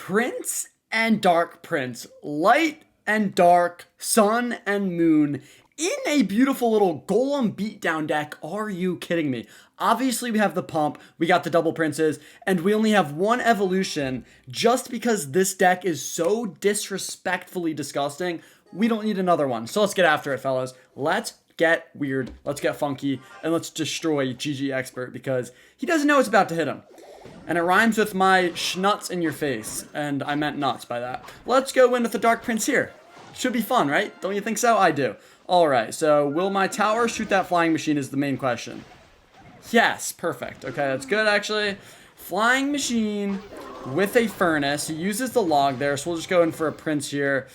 Prince and Dark Prince, light and dark, sun and moon, in a beautiful little Golem beatdown deck. Are you kidding me? Obviously, we have the pump, we got the double princes, and we only have one evolution. Just because this deck is so disrespectfully disgusting, we don't need another one. So let's get after it, fellas. Let's get weird, let's get funky, and let's destroy GG Expert because he doesn't know what's about to hit him. And it rhymes with my schnuts in your face, and I meant nuts by that. Let's go in with the Dark Prince here. Should be fun, right? Don't you think so? I do. Alright, so will my tower shoot that flying machine is the main question. Yes, perfect. Okay, that's good actually. Flying machine with a furnace. He uses the log there, so we'll just go in for a prince here.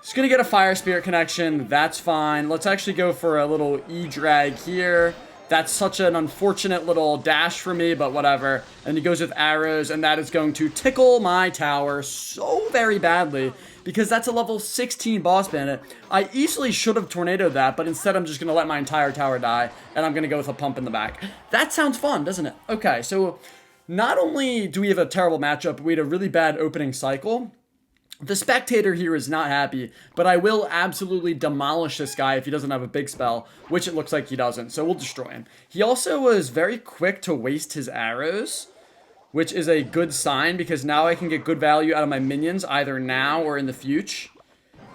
He's gonna get a fire spirit connection. That's fine. Let's actually go for a little E-drag here. That's such an unfortunate little dash for me, but whatever. And he goes with arrows, and that is going to tickle my tower so very badly because that's a level 16 boss bandit. I easily should have tornadoed that, but instead I'm just going to let my entire tower die, and I'm going to go with a pump in the back. That sounds fun, doesn't it? Okay, so not only do we have a terrible matchup, but we had a really bad opening cycle. The spectator here is not happy, but I will absolutely demolish this guy if he doesn't have a big spell, which it looks like he doesn't, so we'll destroy him. He also was very quick to waste his arrows, which is a good sign because now I can get good value out of my minions either now or in the future.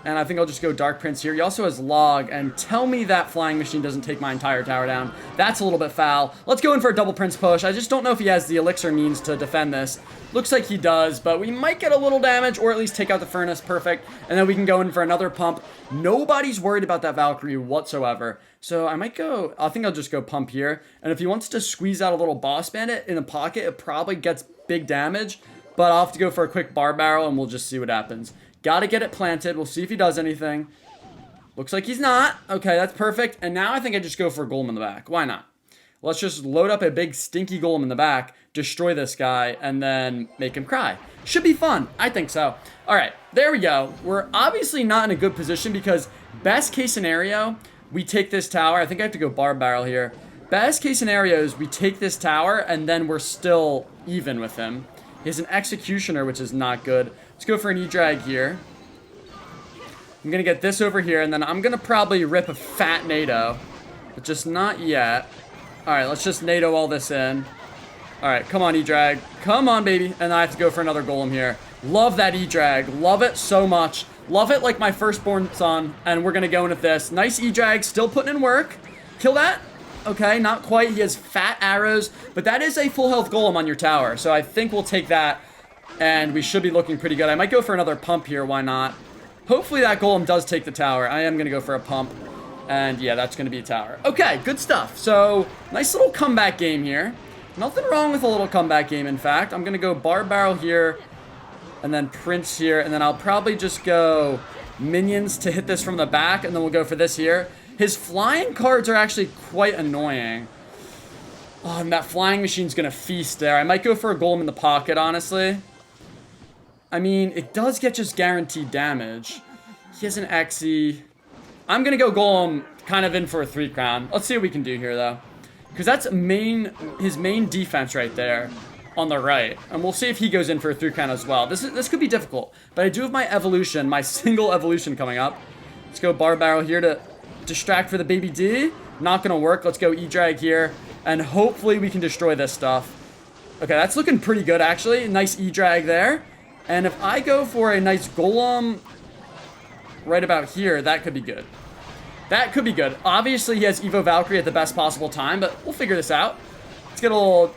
And I think I'll just go Dark Prince here. He also has Log, and tell me that flying machine doesn't take my entire tower down. That's a little bit foul. Let's go in for a double Prince push. I just don't know if he has the elixir means to defend this. Looks like he does, but we might get a little damage, or at least take out the furnace. Perfect. And then we can go in for another pump. Nobody's worried about that Valkyrie whatsoever. So I think I'll just go pump here. And if he wants to squeeze out a little boss bandit in the pocket, it probably gets big damage. But I'll have to go for a quick bar barrel, and we'll just see what happens. Gotta get it planted. We'll see if he does anything. Looks like he's not. Okay, that's perfect. And now I think I just go for a golem in the back. Why not? Let's just load up a big stinky golem in the back, destroy this guy, and then make him cry. Should be fun. I think so. All right, there we go. We're obviously not in a good position because best case scenario, we take this tower. I think I have to go bar barrel here. Best case scenario is we take this tower, and then we're still even with him. He has an executioner, which is not good. Let's go for an E-drag here. I'm going to get this over here, and then I'm going to probably rip a fat NATO. But just not yet. Alright, let's just NATO all this in. Alright, come on, E-drag. Come on, baby. And I have to go for another golem here. Love that E-drag. Love it so much. Love it like my firstborn son. And we're going to go in with this. Nice E-drag. Still putting in work. Kill that. Okay, not quite. He has fat arrows, but that is a full health golem on your tower, so I think we'll take that, and we should be looking pretty good. I might go for another pump here, why not? Hopefully that golem does take the tower. I am going to go for a pump, and yeah, that's going to be a tower. Okay, good stuff. So, nice little comeback game here. Nothing wrong with a little comeback game, in fact. I'm going to go bar barrel here, and then Prince here, and then I'll probably just go minions to hit this from the back, and then we'll go for this here. His flying cards are actually quite annoying. Oh, and that flying machine's gonna feast there. I might go for a golem in the pocket, honestly. I mean, it does get just guaranteed damage. He has an Xe. I'm gonna go golem kind of in for a 3 crown. Let's see what we can do here, though. Because that's his main defense right there on the right. And we'll see if he goes in for a 3 crown as well. This could be difficult. But I do have my evolution, my single evolution coming up. Let's go bar barrel here to distract for the baby D. Not gonna work. Let's go E-drag here, and hopefully we can destroy this stuff. Okay, that's looking pretty good actually. Nice E-drag there. And if I go for a nice golem right about here, that could be good. That could be good. Obviously he has Evo Valkyrie at the best possible time, but we'll figure this out. Let's get a little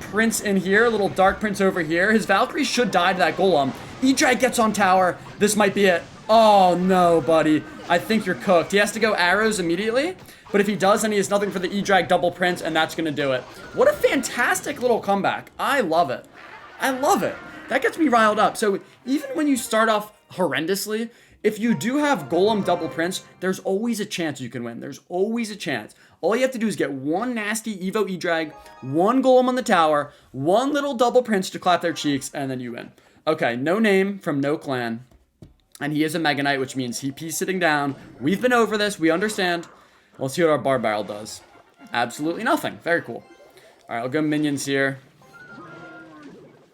Prince in here, a little Dark Prince over here. His Valkyrie should die to that golem. E-drag gets on tower. This might be it. Oh no, buddy. I think you're cooked. He has to go arrows immediately, but if he does, then he has nothing for the E-drag double Prince, and that's going to do it. What a fantastic little comeback. I love it. I love it. That gets me riled up. So even when you start off horrendously, if you do have Golem double Prince, there's always a chance you can win. There's always a chance. All you have to do is get one nasty Evo E-drag, one Golem on the tower, one little double Prince to clap their cheeks, and then you win. Okay, no name from no clan. And he is a Mega Knight, which means he's sitting down. We've been over this. We understand. Let's see what our bar barrel does. Absolutely nothing. Very cool. All right, I'll go minions here.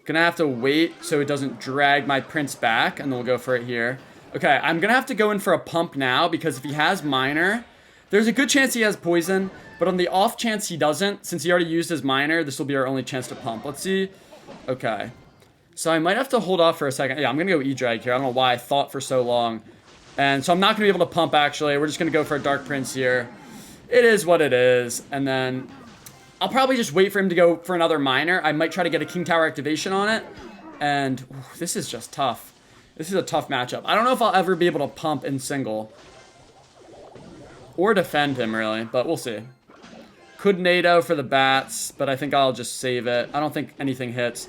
Gonna have to wait so it doesn't drag my prince back, and then we'll go for it here. Okay, I'm gonna have to go in for a pump now, because if he has minor, there's a good chance he has poison, but on the off chance he doesn't, since he already used his minor, this will be our only chance to pump. Let's see. Okay. So I might have to hold off for a second. Yeah, I'm gonna go E-Drag here. I don't know why I thought for so long. And so I'm not gonna be able to pump, actually. We're just gonna go for a Dark Prince here. It is what it is. And then I'll probably just wait for him to go for another minor. I might try to get a King Tower activation on it. And ooh, this is just tough. This is a tough matchup. I don't know if I'll ever be able to pump in single. Or defend him, really. But we'll see. Could NATO for the bats, but I think I'll just save it. I don't think anything hits.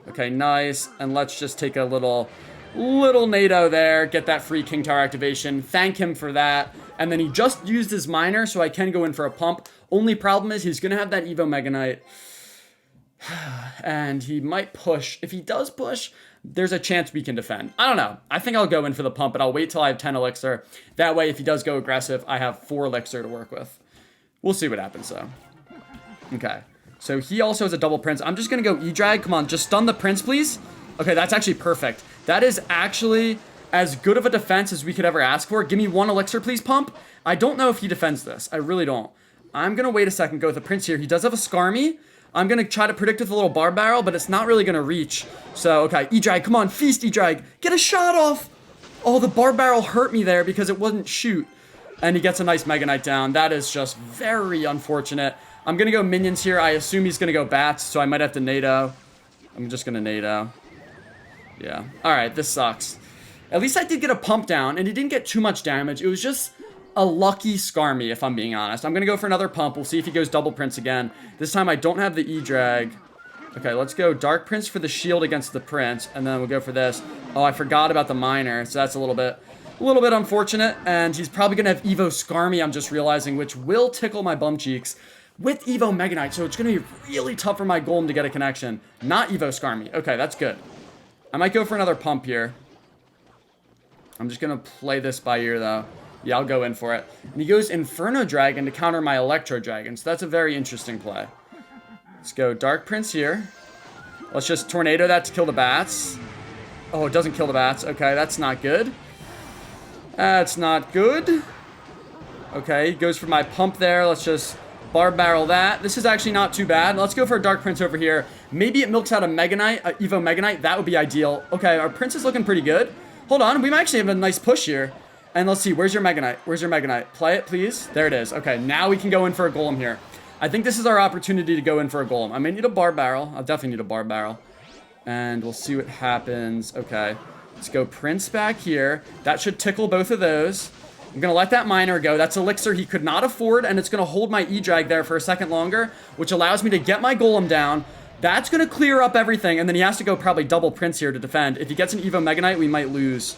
Okay, nice. And let's just take a little NATO there. Get that free King Tower activation. Thank him for that. And then he just used his minor, so I can go in for a pump. Only problem is he's going to have that Evo Mega Knight. And he might push. If he does push, there's a chance we can defend. I don't know. I think I'll go in for the pump, but I'll wait till I have 10 elixir. That way, if he does go aggressive, I have 4 elixir to work with. We'll see what happens, though. Okay. So he also has a double prince. I'm just going to go E-Drag. Come on, just stun the prince, please. Okay, that's actually perfect. That is actually as good of a defense as we could ever ask for. Give me 1 elixir, please, pump. I don't know if he defends this. I really don't. I'm going to wait a second, go with the prince here. He does have a Skarmy. I'm going to try to predict with a little bar barrel, but it's not really going to reach. So, okay, E-Drag, come on, feast E-Drag. Get a shot off. Oh, the bar barrel hurt me there because it wouldn't shoot. And he gets a nice Mega Knight down. That is just very unfortunate. I'm going to go minions here. I assume he's going to go bats, so I might have to NATO. I'm just going to NATO. Yeah. All right, this sucks. At least I did get a pump down, and he didn't get too much damage. It was just a lucky Skarmy, if I'm being honest. I'm going to go for another pump. We'll see if he goes double prince again. This time I don't have the E-Drag. Okay, let's go Dark Prince for the shield against the prince, and then we'll go for this. Oh, I forgot about the minor, so that's a little bit unfortunate. And he's probably going to have Evo Skarmy, I'm just realizing, which will tickle my bum cheeks with Evo Mega Knight. So it's going to be really tough for my Golem to get a connection. Not Evo Skarmy. Okay, that's good. I might go for another pump here. I'm just going to play this by ear, though. Yeah, I'll go in for it. And he goes Inferno Dragon to counter my Electro Dragon. So that's a very interesting play. Let's go Dark Prince here. Let's just Tornado that to kill the bats. Oh, it doesn't kill the bats. Okay, that's not good. That's not good. Okay, he goes for my pump there. Let's just bar barrel that. This is actually not too bad. Let's go for a Dark Prince over here. Maybe it milks out a Mega Knight, a Evo Mega Knight. That would be ideal. Okay, our Prince is looking pretty good. Hold on, we might actually have a nice push here. And let's see, where's your Mega Knight? Where's your Mega Knight? Play it, please. There it is. Okay, now we can go in for a Golem here. I think this is our opportunity to go in for a Golem. I may need a bar barrel. I'll definitely need a bar barrel. And we'll see what happens. Okay, let's go Prince back here. That should tickle both of those. I'm going to let that minor go. That's elixir he could not afford, and it's going to hold my E-Drag there for a second longer, which allows me to get my Golem down. That's going to clear up everything, and then he has to go probably double Prince here to defend. If he gets an Evo Mega Knight, we might lose.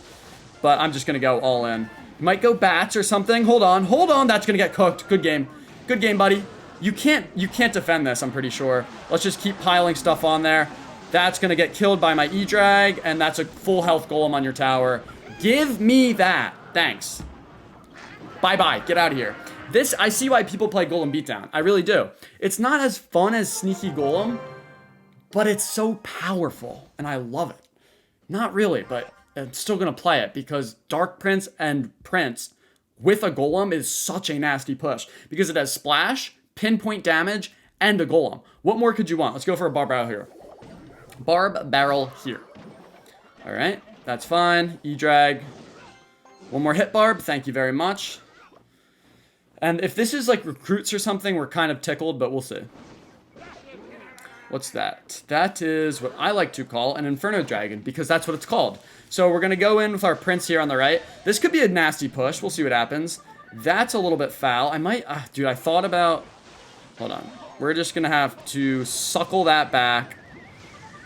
But I'm just going to go all in. Might go bats or something. Hold on. Hold on. That's going to get cooked. Good game. Good game, buddy. You can't defend this, I'm pretty sure. Let's just keep piling stuff on there. That's going to get killed by my E-Drag, and that's a full health Golem on your tower. Give me that. Thanks. Bye-bye. Get out of here. This, I see why people play Golem Beatdown. I really do. It's not as fun as Sneaky Golem, but it's so powerful, and I love it. Not really, but I'm still going to play it because Dark Prince and Prince with a Golem is such a nasty push because it has Splash, Pinpoint Damage, and a Golem. What more could you want? Let's go for a Barb Barrel here. Barb Barrel here. All right, that's fine. E-Drag. One more hit Barb. Thank you very much. And if this is like recruits or something, we're kind of tickled, but we'll see. What's that? That is what I like to call an Inferno Dragon, because that's what it's called. So we're going to go in with our Prince here on the right. This could be a nasty push. We'll see what happens. That's a little bit foul. I might... dude, I thought about... Hold on. We're just going to have to suckle that back.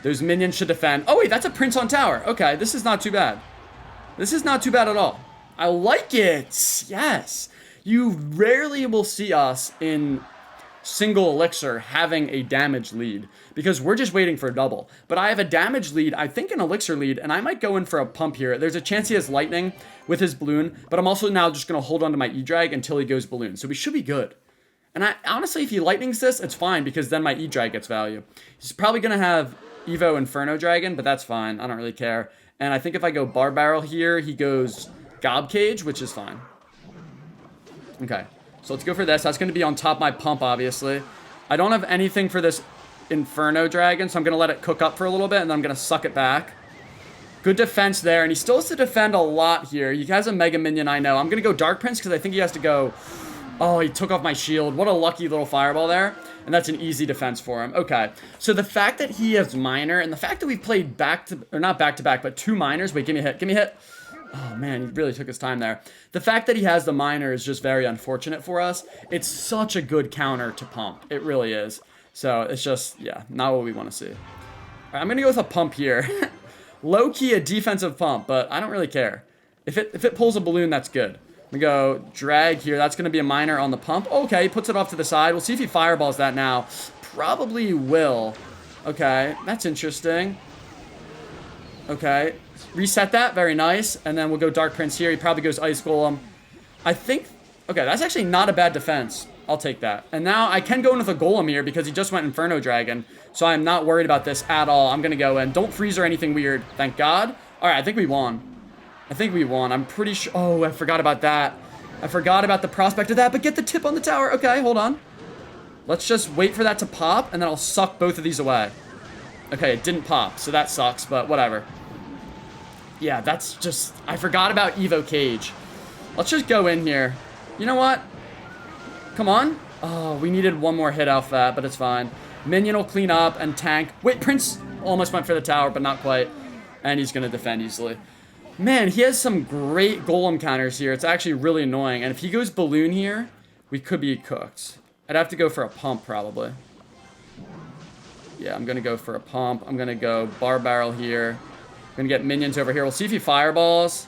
Those minions should defend. Oh, wait, that's a Prince on tower. Okay, this is not too bad. This is not too bad at all. I like it. Yes. You rarely will see us in single elixir having a damage lead because we're just waiting for a double. But I have a damage lead, I think an elixir lead, and I might go in for a pump here. There's a chance he has lightning with his balloon, but I'm also now just going to hold on to my E-Drag until he goes balloon. So we should be good. And I honestly, if he lightnings this, it's fine because then my E-Drag gets value. He's probably going to have Evo Inferno Dragon, but that's fine. I don't really care. And I think if I go Bar Barrel here, he goes Gob Cage, which is fine. Okay, so let's go for this. That's going to be on top of my pump, obviously. I don't have anything for this Inferno Dragon, so I'm going to let it cook up for a little bit, and then I'm going to suck it back. Good defense there, and he still has to defend a lot here. He has a Mega Minion, I know. I'm going to go Dark Prince because I think he has to go... Oh, he took off my shield. What a lucky little fireball there. And that's an easy defense for him. Okay, so the fact that he has Minor, and the fact that we've played not back-to-back, but 2 Minors. Wait, give me a hit. Give me a hit. Oh, man, he really took his time there. The fact that he has the Minor is just very unfortunate for us. It's such a good counter to Pump. It really is. So it's just, yeah, not what we want to see. All right, I'm going to go with a Pump here. Low-key a defensive Pump, but I don't really care. If it pulls a balloon, that's good. We go drag here. That's going to be a Minor on the Pump. Okay, he puts it off to the side. We'll see if he fireballs that now. Probably will. Okay, that's interesting. Okay, reset that. Very nice. And then we'll go Dark Prince here. He probably goes Ice Golem. I think... Okay, that's actually not a bad defense. I'll take that. And now I can go in with a Golem here because he just went Inferno Dragon. So I'm not worried about this at all. I'm going to go in. Don't freeze or anything weird. Thank God. All right, I think we won. I think we won. I'm pretty sure... Oh, I forgot about that. I forgot about the prospect of that, but get the tip on the tower. Okay, hold on. Let's just wait for that to pop, and then I'll suck both of these away. Okay, it didn't pop, so that sucks, but whatever. Yeah, that's just... I forgot about Evo Cage. Let's just go in here. You know what? Come on. Oh, we needed one more hit off that, but it's fine. Minion will clean up and tank. Wait, Prince almost went for the tower, but not quite. And he's going to defend easily. Man, he has some great Golem counters here. It's actually really annoying. And if he goes Balloon here, we could be cooked. I'd have to go for a Pump, probably. Yeah, I'm going to go for a Pump. I'm going to go Bar Barrel here. I'm going to get Minions over here. We'll see if he fireballs.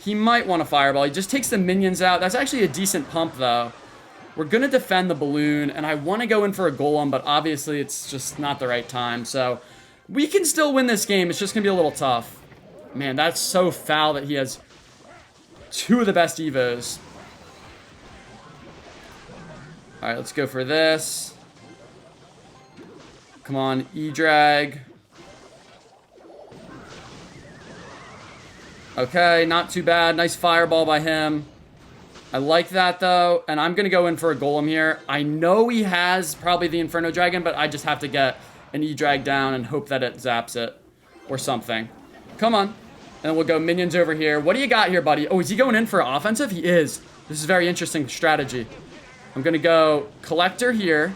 He might want to fireball. He just takes the Minions out. That's actually a decent Pump, though. We're going to defend the Balloon, and I want to go in for a Golem, but obviously it's just not the right time. So we can still win this game. It's just going to be a little tough. Man, that's so foul that he has 2 of the best Evos. Alright, let's go for this. Come on, E-Drag. Okay, not too bad. Nice fireball by him. I like that, though. And I'm going to go in for a Golem here. I know he has probably the Inferno Dragon, but I just have to get an E-Drag down and hope that it zaps it. Or something. Come on. And we'll go Minions over here. What do you got here, buddy? Oh, is he going in for offensive? He is. This is a very interesting strategy. I'm going to go Collector here.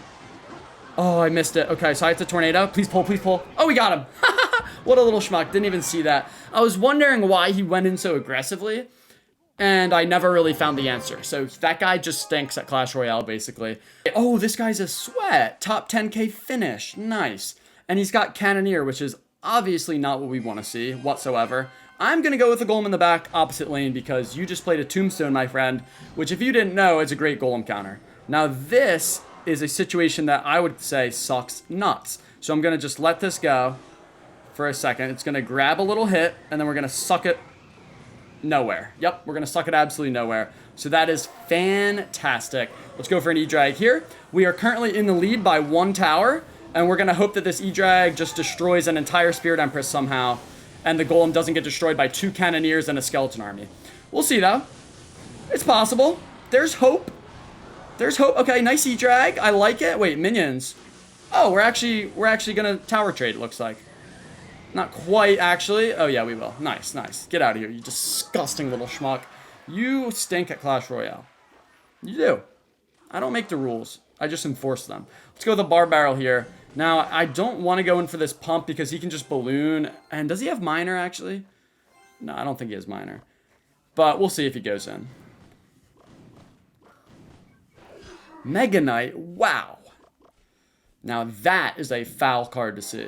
Oh, I missed it. Okay, so I have to Tornado. Please pull, please pull. Oh, we got him. What a little schmuck. Didn't even see that. I was wondering why he went in so aggressively. And I never really found the answer. So that guy just stinks at Clash Royale, basically. Oh, this guy's a sweat. Top 10k finish. Nice. And he's got Cannoneer, which is obviously not what we want to see whatsoever. I'm going to go with a Golem in the back opposite lane because you just played a Tombstone, my friend, which if you didn't know, is a great Golem counter. Now this is a situation that I would say sucks nuts. So I'm going to just let this go for a second. It's going to grab a little hit, and then we're going to suck it nowhere. Yep, we're going to suck it absolutely nowhere. So that is fantastic. Let's go for an E-Drag here. We are currently in the lead by 1 tower, and we're going to hope that this E-Drag just destroys an entire Spirit Empress somehow. And the Golem doesn't get destroyed by 2 Cannoneers and a Skeleton Army. We'll see, though. It's possible. There's hope. There's hope. Okay, nice E-Drag. I like it. Wait, Minions. Oh, we're actually going to tower trade, it looks like. Not quite, actually. Oh, yeah, we will. Nice, nice. Get out of here, you disgusting little schmuck. You stink at Clash Royale. You do. I don't make the rules. I just enforce them. Let's go with the Bar Barrel here. Now, I don't want to go in for this Pump because he can just Balloon. And does he have Minor, actually? No, I don't think he has Minor. But we'll see if he goes in. Mega Knight. Wow. Now, that is a foul card to see.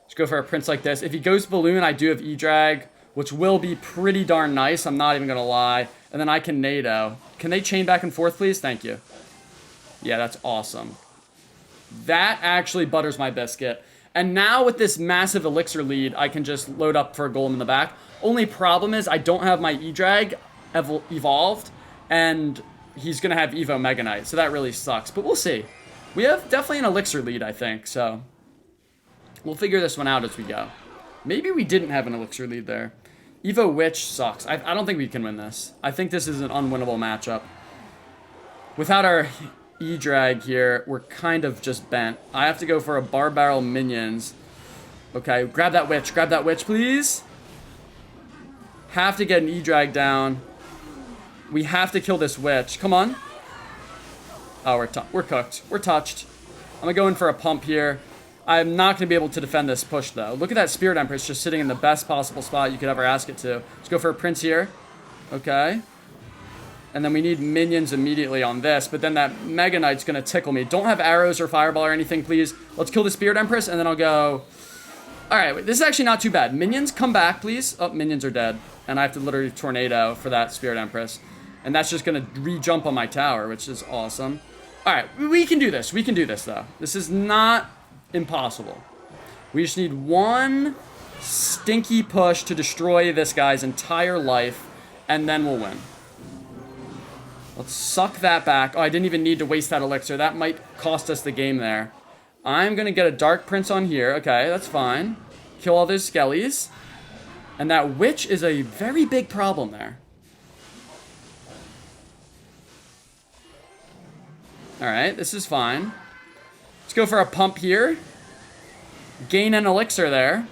Let's go for a Prince like this. If he goes Balloon, I do have E-Drag, which will be pretty darn nice. I'm not even going to lie. And then I can NATO. Can they chain back and forth, please? Thank you. Yeah, that's awesome. That actually butters my biscuit. And now with this massive Elixir lead, I can just load up for a Golem in the back. Only problem is I don't have my E-Drag evolved, and he's going to have Evo Mega Knight, so that really sucks. But we'll see. We have definitely an Elixir lead, I think, so We'll figure this one out as we go. Maybe we didn't have an elixir lead there. Evo Witch sucks. I don't think we can win this. I think this is an unwinnable matchup. Without our E-Drag here, we're kind of just bent. I have to go for a Bar Barrel Minions. Okay, grab that witch, please. Have to get an E-Drag down. We have to kill this witch. Come on. Oh, we're cooked. We're touched. I'm gonna go in for a pump here. I'm not gonna be able to defend this push though. Look at that Spirit Empress just sitting in the best possible spot you could ever ask it to. Let's go for a Prince here. Okay. And then we need minions immediately on this, but then that Mega Knight's gonna tickle me. Don't have arrows or fireball or anything, please. Let's kill the Spirit Empress, and then I'll go... Alright, wait, this is actually not too bad. Minions, come back, please. Oh, minions are dead. And I have to literally tornado for that Spirit Empress. And that's just gonna re-jump on my tower, which is awesome. Alright, we can do this. We can do this, though. This is not impossible. We just need one stinky push to destroy this guy's entire life, and then we'll win. Let's suck that back. Oh, I didn't even need to waste that elixir. That might cost us the game there. I'm going to get a Dark Prince on here. Okay, that's fine. Kill all those skellies. And that witch is a very big problem there. Alright, this is fine. Let's go for a pump here. Gain an elixir there.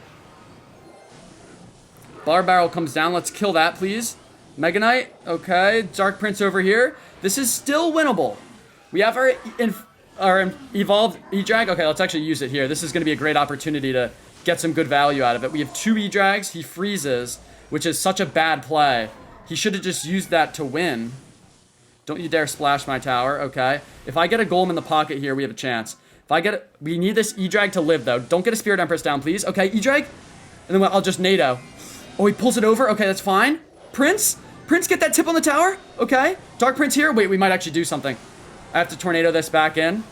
Bar Barrel comes down. Let's kill that, please. Mega Knight, okay. Dark Prince over here. This is still winnable. We have our evolved E-Drag. Okay, let's actually use it here. This is going to be a great opportunity to get some good value out of it. We have 2 E-Drags. He freezes, which is such a bad play. He should have just used that to win. Don't you dare splash my tower, okay. If I get a Golem in the pocket here, we have a chance. If I get it, we need this E-Drag to live, though. Don't get a Spirit Empress down, please. Okay, E-Drag. And then I'll just NATO. Oh, he pulls it over. Okay, that's fine. Prince? Prince, get that tip on the tower. Okay. Dark Prince here. Wait, we might actually do something. I have to tornado this back in.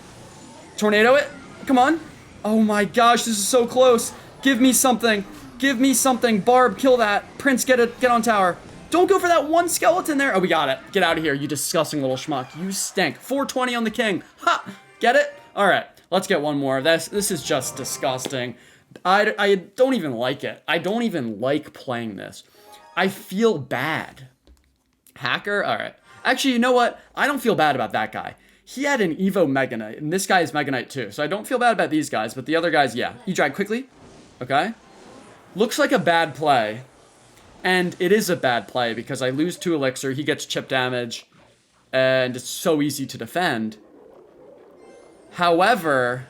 Tornado it. Come on. Oh my gosh, this is so close. Give me something. Give me something. Barb, kill that. Prince, get on tower. Don't go for that one skeleton there. Oh, we got it. Get out of here, you disgusting little schmuck. You stink. 420 on the king. Ha! Get it? All right. Let's get one more. This is just disgusting. I don't even like it. I don't even like playing this. I feel bad. Hacker? All right. Actually, you know what? I don't feel bad about that guy. He had an Evo Mega Knight, and this guy is Mega Knight too. So I don't feel bad about these guys, but the other guys, yeah. E-Drag quickly. Okay. Looks like a bad play. And it is a bad play because I lose 2 elixir, he gets chip damage, and it's so easy to defend. However,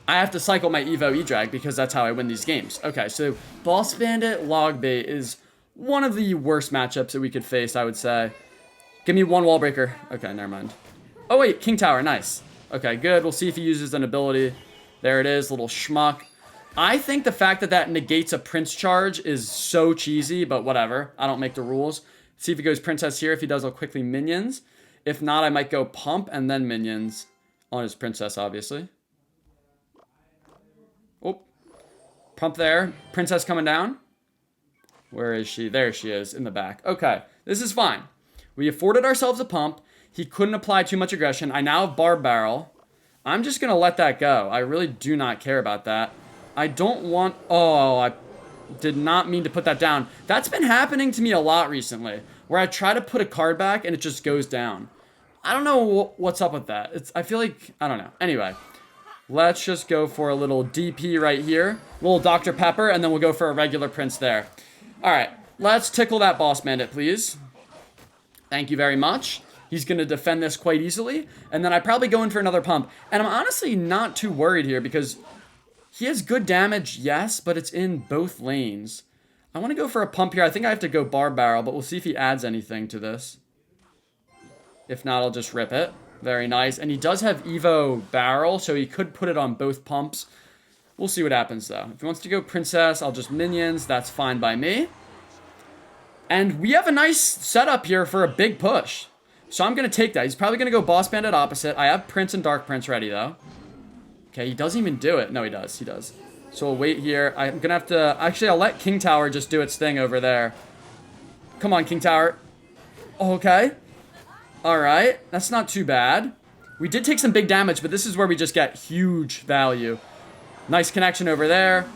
I have to cycle my Evo E-Drag because that's how I win these games. Okay, so Boss Bandit Logbait is one of the worst matchups that we could face, I would say. Give me one wall breaker. Okay, never mind. Oh wait, King Tower, nice. Okay, good. We'll see if he uses an ability. There it is, little schmuck. I think the fact that that negates a Prince charge is so cheesy, but whatever. I don't make the rules. See if he goes Princess here. If he does, I'll quickly Minions. If not, I might go Pump and then Minions on his Princess, obviously. Oh, Pump there. Princess coming down. Where is she? There she is, in the back. Okay, this is fine. We afforded ourselves a pump. He couldn't apply too much aggression. I now have Barb Barrel. I'm just going to let that go. I really do not care about that. I don't want... Oh, I did not mean to put that down. That's been happening to me a lot recently, where I try to put a card back and it just goes down. I don't know what's up with that. I feel like... I don't know. Anyway, let's just go for a little DP right here. A little Dr. Pepper, and then we'll go for a regular Prince there. All right, let's tickle that Boss Bandit, please. Thank you very much. He's going to defend this quite easily. And then I probably go in for another pump. And I'm honestly not too worried here because he has good damage, yes, but it's in both lanes. I want to go for a pump here. I think I have to go Barb Barrel, but we'll see if he adds anything to this. If not, I'll just rip it. Very nice. And he does have Evo Barrel, so he could put it on both pumps. We'll see what happens, though. If he wants to go Princess, I'll just Minions. That's fine by me. And we have a nice setup here for a big push. So I'm going to take that. He's probably going to go Boss Bandit opposite. I have Prince and Dark Prince ready, though. Okay, he doesn't even do it. No, he does. He does. So we'll wait here. I'm going to have to... Actually, I'll let King Tower just do its thing over there. Come on, King Tower. Okay. All right. That's not too bad. We did take some big damage, but this is where we just get huge value. Nice connection over there.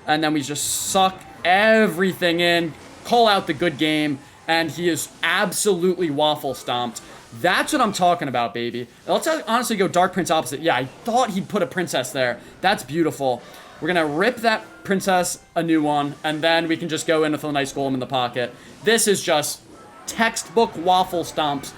And then we just suck everything in, call out the good game, and he is absolutely waffle stomped. That's what I'm talking about, baby. Let's honestly go Dark Prince opposite. Yeah, I thought he'd put a princess there. That's beautiful. We're going to rip that princess a new one, and then we can just go in with a nice golem in the pocket. This is just textbook waffle stomps.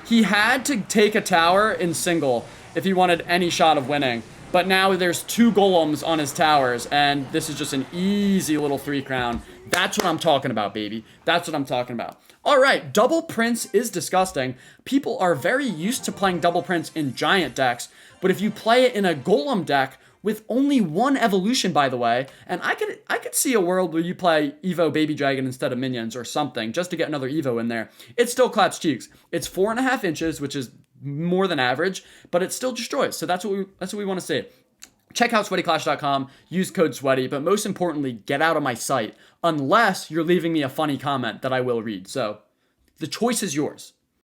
He had to take a tower in single if he wanted any shot of winning. But now there's 2 golems on his towers, and this is just an easy little 3 crown. That's what I'm talking about, baby. That's what I'm talking about. All right, double prince is disgusting. People are very used to playing double prince in giant decks, but if you play it in a golem deck with only 1 evolution, by the way, and I could see a world where you play Evo Baby Dragon instead of minions or something just to get another Evo in there. It still claps cheeks. It's 4.5 inches, which is more than average, but it still destroys. So that's what we want to see. Check out sweatyclash.com, use code SWEATY, but most importantly, get out of my site, unless you're leaving me a funny comment that I will read. So the choice is yours.